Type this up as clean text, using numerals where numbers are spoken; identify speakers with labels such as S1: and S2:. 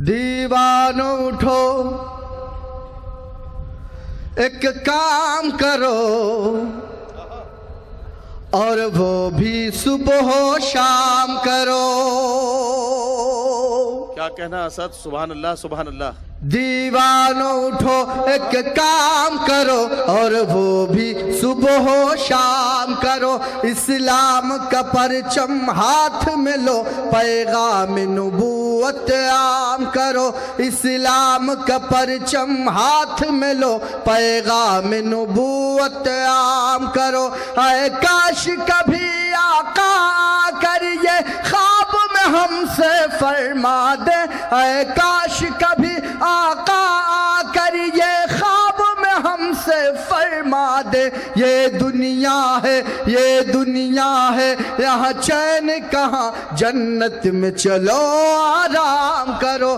S1: دیوانوں اٹھو ایک کام کرو اور وہ بھی صبح و شام کرو.
S2: کیا کہنا اسد؟ سبحان اللہ سبحان اللہ.
S1: دیوانوں اٹھو ایک کام کرو اور وہ بھی صبح و شام کرو. اسلام کا پرچم ہاتھ میں لو پیغام نبوت عام کرو. اسلام کا پرچم ہاتھ میں لو پیغام نبوت عام کرو. اے کاش کبھی آقا آ کر یہ خواب میں ہم سے فرما دے. اے کاش کبھی آقا آ کر یہ خواب میں ہم سے فرما دے. یہ دنیا ہے یہ دنیا ہے یہاں چین کہاں، جنت میں چلو آرام کرو.